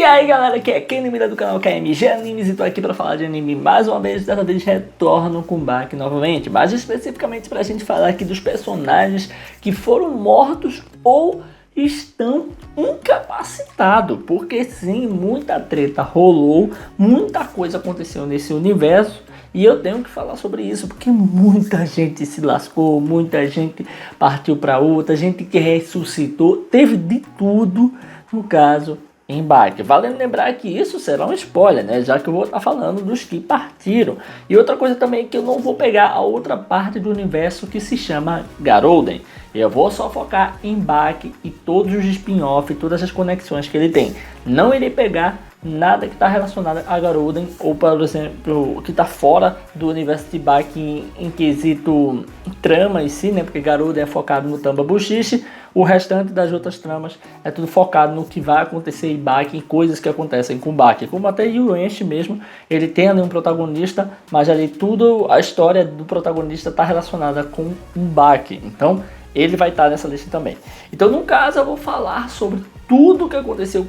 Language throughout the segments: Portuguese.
aí galera, aqui é Kenny Mira do canal KMG Animes e tô aqui pra falar de anime mais uma vez. Dessa vez retorno com Baki novamente, mas especificamente pra gente falar aqui dos personagens que foram mortos ou estão incapacitados, porque sim, muita treta rolou, muita coisa aconteceu nesse universo. E eu tenho que falar sobre isso, porque muita gente se lascou, muita gente partiu para outra, gente que ressuscitou, teve de tudo no caso em Baki. Vale lembrar que isso será um spoiler, né? Já que eu vou estar falando dos que partiram. E outra coisa também é que eu não vou pegar a outra parte do universo que se chama Garouden. Eu vou só focar em Baki e todos os spin-off, todas as conexões que ele tem. Não irei pegar nada que está relacionado a Garouden ou, por exemplo, que está fora do universo de Baki em quesito trama em si, né? Porque Garouden é focado no Tamba Bushishi, o restante das outras tramas é tudo focado no que vai acontecer em Baki, em coisas que acontecem com Baki. Como até Yuenshi mesmo, ele tem ali um protagonista, mas ali tudo, a história do protagonista está relacionada com um Baki. Então, ele vai estar nessa lista também. Então, no caso, eu vou falar sobre tudo o que aconteceu,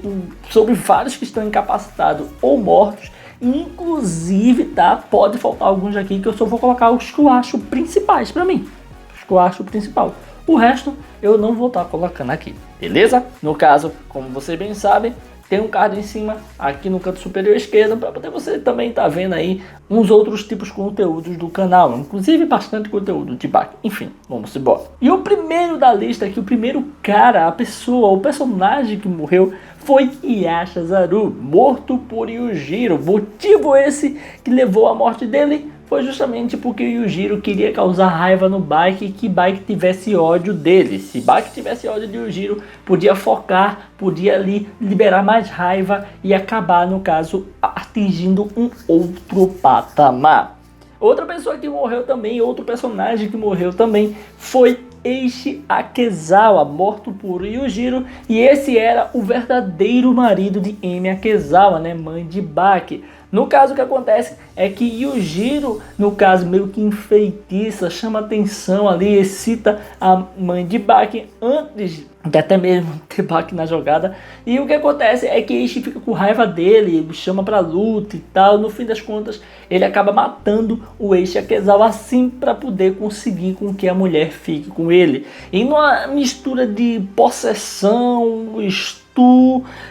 sobre vários que estão incapacitados ou mortos. Inclusive, tá? Pode faltar alguns aqui que eu só vou colocar os que eu acho principais pra mim. Os que eu acho principal. O resto eu não vou estar colocando aqui, beleza? No caso, como vocês bem sabem, tem um card em cima, aqui no canto superior esquerdo, para poder você também estar vendo aí uns outros tipos de conteúdos do canal, inclusive bastante conteúdo de Baki. Enfim, vamos embora. E o primeiro da lista aqui, o primeiro cara, a pessoa, o personagem que morreu foi Yashazaru, morto por Yujiro. Motivo esse que levou à morte dele foi justamente porque o Yujiro queria causar raiva no Baki e que Baki tivesse ódio dele. Se Baki tivesse ódio de Yujiro, podia focar, podia ali liberar mais raiva e acabar, no caso, atingindo um outro patamar. Outra pessoa que morreu também, outro personagem que morreu também, foi Eiichi Akezawa, morto por Yujiro, e esse era o verdadeiro marido de Emi Akezawa, né, mãe de Baki. No caso, o que acontece é que Yujiro, no caso, meio que enfeitiça, chama atenção ali, excita a mãe de Baki antes de até mesmo ter Baki na jogada. E o que acontece é que Eiichi fica com raiva dele, chama pra luta e tal. No fim das contas, ele acaba matando o Eiichi Akezawa assim para poder conseguir com que a mulher fique com ele. E numa mistura de possessão,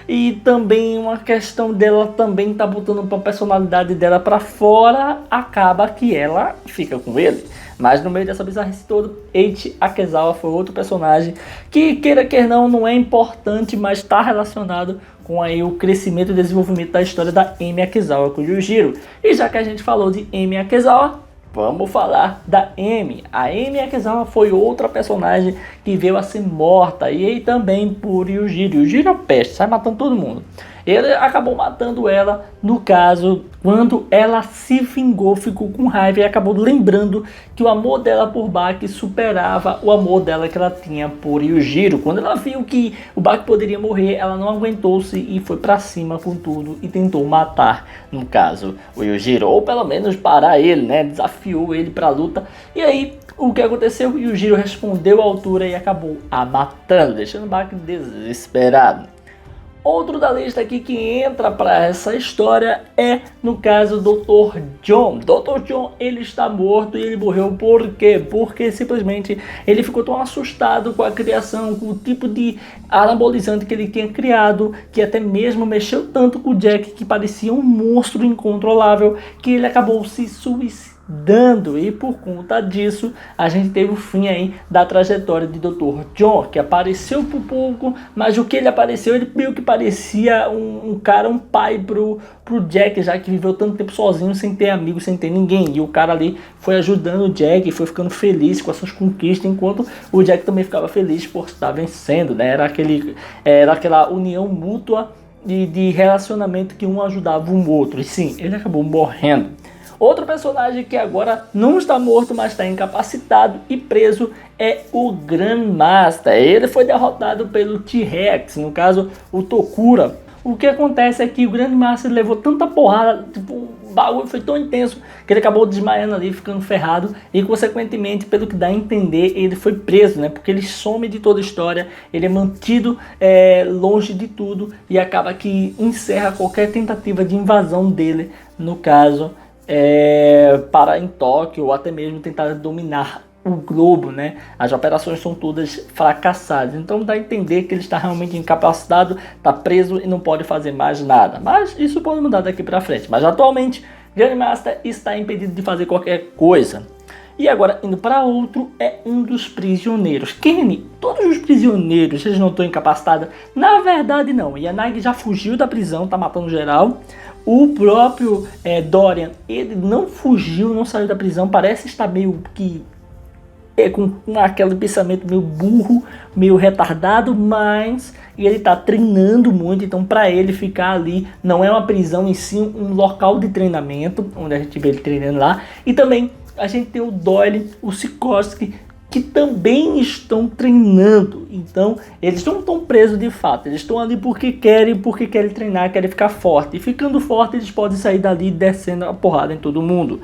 e também uma questão dela também tá botando a personalidade dela para fora, acaba que ela fica com ele. Mas no meio dessa bizarrice toda, Eiichi Akezawa foi outro personagem que, queira que não é importante, mas está relacionado com aí o crescimento e desenvolvimento da história da Emi Akezawa com Yujiro. E já que a gente falou de Emi Akezawa, vamos falar da Emi. A Emi Akezawa foi outra personagem que veio a ser morta. E aí também por Yujiro. Yujiro é peste, sai matando todo mundo. Ele acabou matando ela, no caso, quando ela se vingou, ficou com raiva e acabou lembrando que o amor dela por Baki superava o amor dela que ela tinha por Yujiro. Quando ela viu que o Baki poderia morrer, ela não aguentou-se e foi pra cima com tudo e tentou matar, no caso, o Yujiro. Ou pelo menos parar ele, né? Desafiou ele pra luta. E aí, o que aconteceu? O Yujiro respondeu à altura e acabou a matando, deixando o Baki desesperado. Outro da lista aqui que entra para essa história é, no caso, Dr. John. Dr. John, ele está morto e ele morreu por quê? Porque simplesmente ele ficou tão assustado com a criação, com o tipo de anabolizante que ele tinha criado, que até mesmo mexeu tanto com o Jack, que parecia um monstro incontrolável, que ele acabou se suicidando. E por conta disso a gente teve o fim aí da trajetória de Dr. John, que apareceu por pouco, mas o que ele apareceu, ele meio que parecia um cara, um pai pro Jack, já que viveu tanto tempo sozinho, sem ter amigos, sem ter ninguém, e o cara ali foi ajudando o Jack, foi ficando feliz com as suas conquistas, enquanto o Jack também ficava feliz por estar vencendo, né? Era aquela união mútua de relacionamento que um ajudava o outro, e sim, ele acabou morrendo. Outro personagem que agora não está morto, mas está incapacitado e preso é o Grandmaster. Ele foi derrotado pelo T-Rex, no caso o Tokura. o que acontece é que o Grandmaster levou tanta porrada, tipo, o bagulho foi tão intenso que ele acabou desmaiando ali, ficando ferrado, e consequentemente, pelo que dá a entender, ele foi preso, né? Porque ele some de toda a história, ele é mantido longe de tudo e acaba que encerra qualquer tentativa de invasão dele, no caso, para em Tóquio, ou até mesmo tentar dominar o globo, né? As operações são todas fracassadas, então dá a entender que ele está realmente incapacitado, está preso e não pode fazer mais nada, mas isso pode mudar daqui para frente. Mas atualmente Grandmaster está impedido de fazer qualquer coisa. E agora, indo para outro, é um dos prisioneiros. Kenny, todos os prisioneiros, eles não estão incapacitados? Na verdade não, Yanagi já fugiu da prisão, tá matando geral. O próprio Dorian, ele não fugiu, não saiu da prisão, parece estar meio que com aquele pensamento meio burro, meio retardado, mas ele está treinando muito, então para ele ficar ali não é uma prisão, em si um local de treinamento, onde a gente vê ele treinando lá. E também a gente tem o Doyle, o Sikorsky, que também estão treinando, então eles não estão presos de fato, eles estão ali porque querem treinar, querem ficar forte, e ficando forte eles podem sair dali descendo a porrada em todo mundo.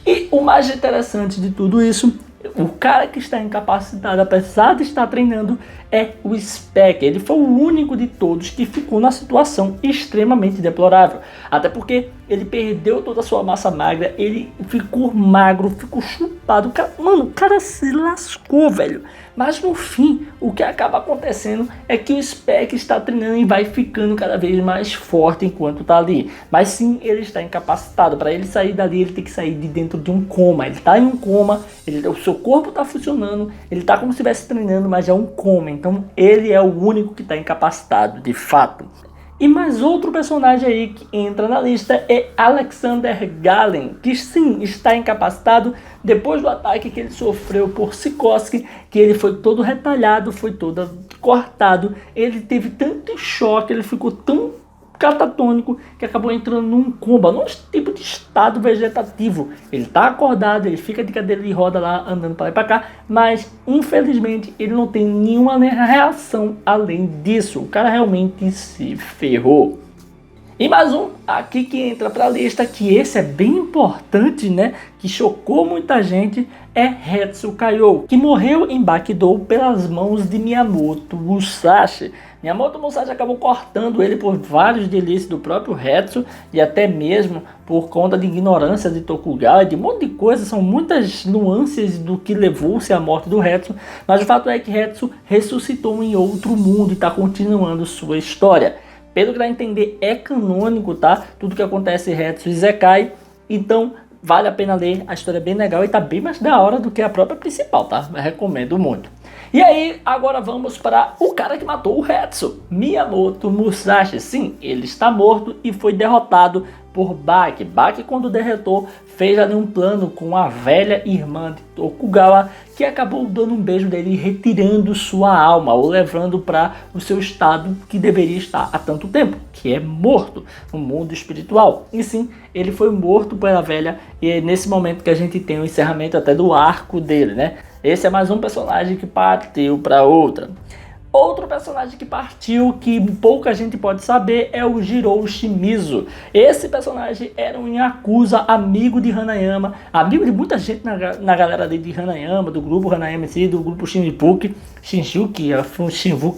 E o mais interessante de tudo isso, o cara que está incapacitado, apesar de estar treinando, é o Spec. Ele foi o único de todos que ficou na situação extremamente deplorável. Até porque ele perdeu toda a sua massa magra, ele ficou magro, ficou chupado. Mano, o cara se lascou, velho. Mas no fim, o que acaba acontecendo é que o Spec está treinando e vai ficando cada vez mais forte enquanto está ali. Mas sim, ele está incapacitado. Para ele sair dali, ele tem que sair de dentro de um coma. Ele está em um coma, o seu corpo está funcionando, ele está como se estivesse treinando, mas é um coma. Então ele é o único que está incapacitado, de fato. E mais outro personagem aí que entra na lista é Alexander Galen, que sim, está incapacitado depois do ataque que ele sofreu por Sikorsky, que ele foi todo retalhado, foi todo cortado, ele teve tanto choque, ele ficou tão catatônico que acabou entrando num coma, num tipo de estado vegetativo. Ele está acordado, ele fica de cadeira de roda lá, andando para lá e para cá, mas infelizmente ele não tem nenhuma reação além disso. O cara realmente se ferrou. E mais um aqui que entra para a lista, que esse é bem importante, né? Que chocou muita gente, é Hetsu Kaiô, que morreu em Bakidou pelas mãos de Miyamoto Musashi. Miyamoto Musashi acabou cortando ele por vários delícias do próprio Hetsu e até mesmo por conta de ignorância de Tokugawa, de um monte de coisa. São muitas nuances do que levou-se à morte do Hetsu, mas o fato é que Hetsu ressuscitou em outro mundo e está continuando sua história. Pelo que dá a entender, é canônico, tá? Tudo que acontece em Hetsu e Zekai, então vale a pena ler, a história é bem legal e tá bem mais da hora do que a própria principal, tá? Eu recomendo muito. E aí, agora vamos para o cara que matou o Hetsu, Miyamoto Musashi. Sim, ele está morto e foi derrotado por Baki. Baki, quando derrotou, fez ali um plano com a velha irmã de Tokugawa, que acabou dando um beijo dele e retirando sua alma, ou levando para o seu estado que deveria estar há tanto tempo, que é morto no mundo espiritual. E sim, ele foi morto pela velha, e é nesse momento que a gente tem o encerramento até do arco dele, né? Esse é mais um personagem que partiu para outra. Outro personagem que partiu, que pouca gente pode saber, é o Jiro Shimizu. Esse personagem era um Yakuza, amigo de Hanayama, amigo de muita gente na galera de Hanayama, do grupo Hanayama em si, do grupo Shinjuku,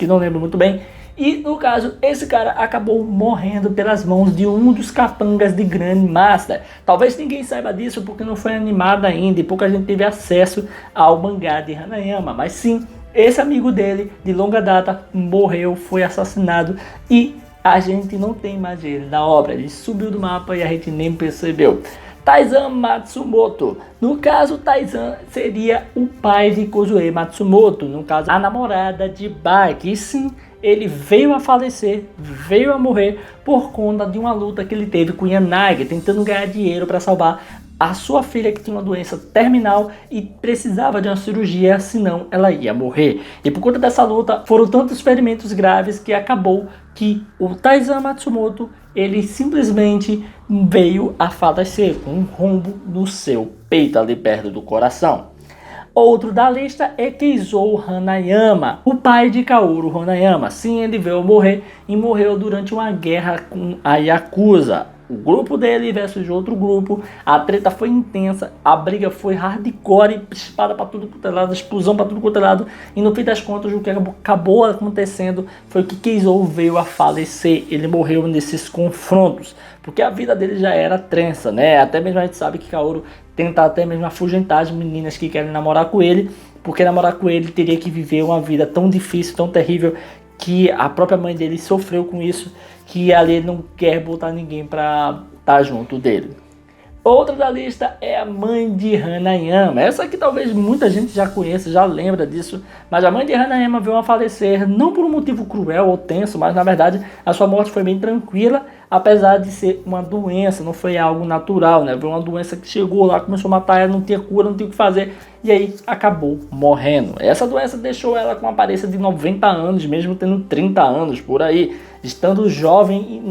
não lembro muito bem. E no caso, esse cara acabou morrendo pelas mãos de um dos capangas de Grandmaster. Talvez ninguém saiba disso porque não foi animado ainda e pouca gente teve acesso ao mangá de Hanayama, mas sim, esse amigo dele, de longa data, morreu, foi assassinado e a gente não tem mais ele na obra. Ele subiu do mapa e a gente nem percebeu. Taizan Matsumoto. No caso, Taizan seria o pai de Kozue Matsumoto, no caso, a namorada de Baki. E sim, ele veio a falecer, veio a morrer por conta de uma luta que ele teve com Yanagi, tentando ganhar dinheiro para salvar a sua filha, que tinha uma doença terminal e precisava de uma cirurgia, senão ela ia morrer. E por conta dessa luta, foram tantos ferimentos graves que acabou que o Taizan Matsumoto, ele simplesmente veio a falecer com um rombo no seu peito, ali perto do coração. Outro da lista é Keizou Hanayama, o pai de Kaoru Hanayama. Sim, ele veio morrer e morreu durante uma guerra com a Yakuza. O grupo dele versus outro grupo, a treta foi intensa, a briga foi hardcore, espada pra tudo quanto é lado, explosão pra tudo quanto é lado, e no fim das contas o que acabou acontecendo foi que Keizou veio a falecer, ele morreu nesses confrontos, porque a vida dele já era tensa, né? Até mesmo a gente sabe que Kaoru tenta até mesmo afugentar as meninas que querem namorar com ele, porque namorar com ele teria que viver uma vida tão difícil, tão terrível, que a própria mãe dele sofreu com isso, que ali ele não quer botar ninguém pra estar junto dele. Outra da lista é a mãe de Hanayama. Essa aqui talvez muita gente já conheça, já lembra disso. Mas a mãe de Hanayama veio a falecer não por um motivo cruel ou tenso, mas na verdade a sua morte foi bem tranquila, apesar de ser uma doença, não foi algo natural, né? Foi uma doença que chegou lá, começou a matar ela, não tinha cura, não tinha o que fazer, e aí acabou morrendo. Essa doença deixou ela com uma aparência de 90 anos, mesmo tendo 30 anos por aí, estando jovem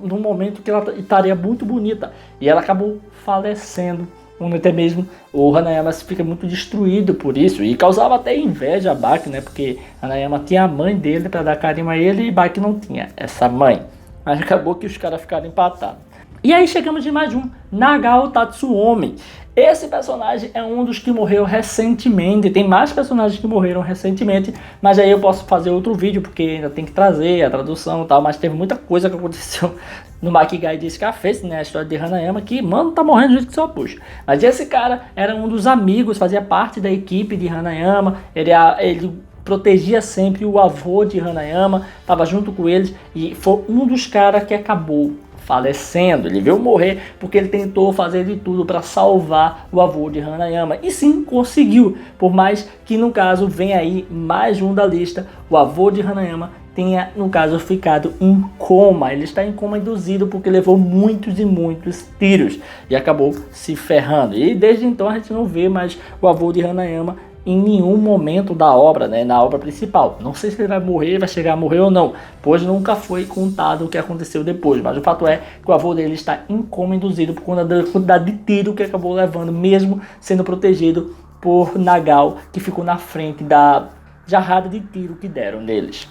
no momento que ela estaria muito bonita, e ela acabou falecendo, onde até mesmo o Hanayama fica muito destruído por isso, e causava até inveja a Baki, né? Porque Hanayama tinha a mãe dele para dar carinho a ele, e Baki não tinha essa mãe. Mas acabou que os caras ficaram empatados. E aí chegamos de mais um, Nagao Tatsuomi. Esse personagem é um dos que morreu recentemente. Tem mais personagens que morreram recentemente, mas aí eu posso fazer outro vídeo, porque ainda tem que trazer a tradução e tal. Mas teve muita coisa que aconteceu no Makigai de Scarface, né? A história de Hanayama, que, mano, tá morrendo de gente que só puxa. Mas esse cara era um dos amigos, fazia parte da equipe de Hanayama. Ele protegia sempre o avô de Hanayama, estava junto com eles, e foi um dos caras que acabou falecendo. Ele veio morrer porque ele tentou fazer de tudo para salvar o avô de Hanayama, e sim, conseguiu, por mais que no caso vem aí mais um da lista, o avô de Hanayama tenha, no caso, ficado em coma. Ele está em coma induzido porque levou muitos e muitos tiros e acabou se ferrando, e desde então a gente não vê mais o avô de Hanayama em nenhum momento da obra, né, na obra principal. Não sei se ele vai morrer, vai chegar a morrer ou não, pois nunca foi contado o que aconteceu depois, mas o fato é que o avô dele está em coma induzido por conta da quantidade de tiro que acabou levando, mesmo sendo protegido por Nagao, que ficou na frente da jarrada de tiro que deram neles.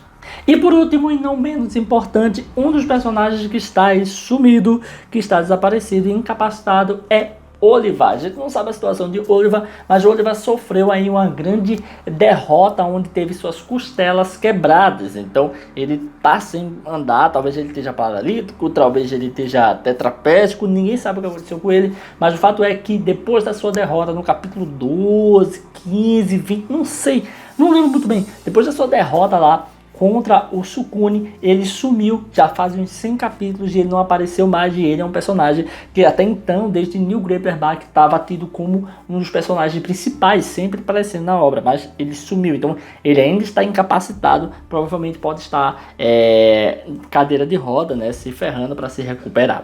E por último, e não menos importante, um dos personagens que está aí sumido, que está desaparecido e incapacitado é Oliva. A gente não sabe a situação de Oliva, mas Oliva sofreu aí uma grande derrota, onde teve suas costelas quebradas. Então ele tá sem andar, talvez ele esteja paralítico, talvez ele esteja tetraplégico, ninguém sabe o que aconteceu com ele, mas o fato é que depois da sua derrota no capítulo 12, 15, 20, não sei, não lembro muito bem, depois da sua derrota lá contra o Sukune, ele sumiu, já faz uns 100 capítulos e ele não apareceu mais, e ele é um personagem que até então, desde Neil Grapperback, estava tido como um dos personagens principais, sempre aparecendo na obra, mas ele sumiu, então ele ainda está incapacitado, provavelmente pode estar cadeira de roda, né, se ferrando para se recuperar.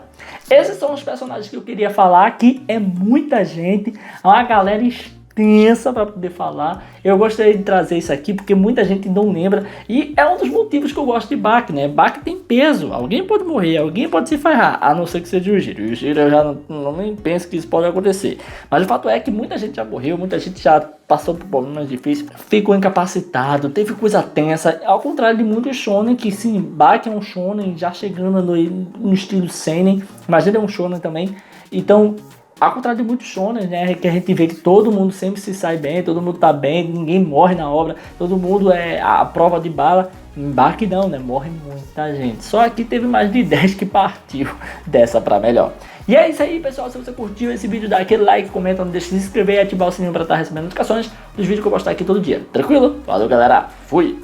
Esses são os personagens que eu queria falar, que é muita gente, é uma galera extensa para poder falar. Eu gostaria de trazer isso aqui porque muita gente não lembra, e é um dos motivos que eu gosto de Baki, né? Baki tem peso, alguém pode morrer, alguém pode se ferrar, a não ser que seja o Jiro. E o Jiro eu já não nem penso que isso pode acontecer, mas o fato é que muita gente já morreu, muita gente já passou por problemas difíceis, ficou incapacitado, teve coisa tensa, ao contrário de muitos shonen, que sim, Baki é um shonen já chegando no estilo seinen, mas ele é um shonen também, então ao contrário de muitos shonen, né, que a gente vê que todo mundo sempre se sai bem, todo mundo tá bem, ninguém morre na obra, todo mundo é a prova de bala. Em Baki não, né, morre muita gente. Só aqui teve mais de 10 que partiu dessa pra melhor. E é isso aí, pessoal. Se você curtiu esse vídeo, dá aquele like, comenta, não deixe de se inscrever e ativar o sininho para estar recebendo notificações dos vídeos que eu postar aqui todo dia. Tranquilo? Valeu, galera. Fui!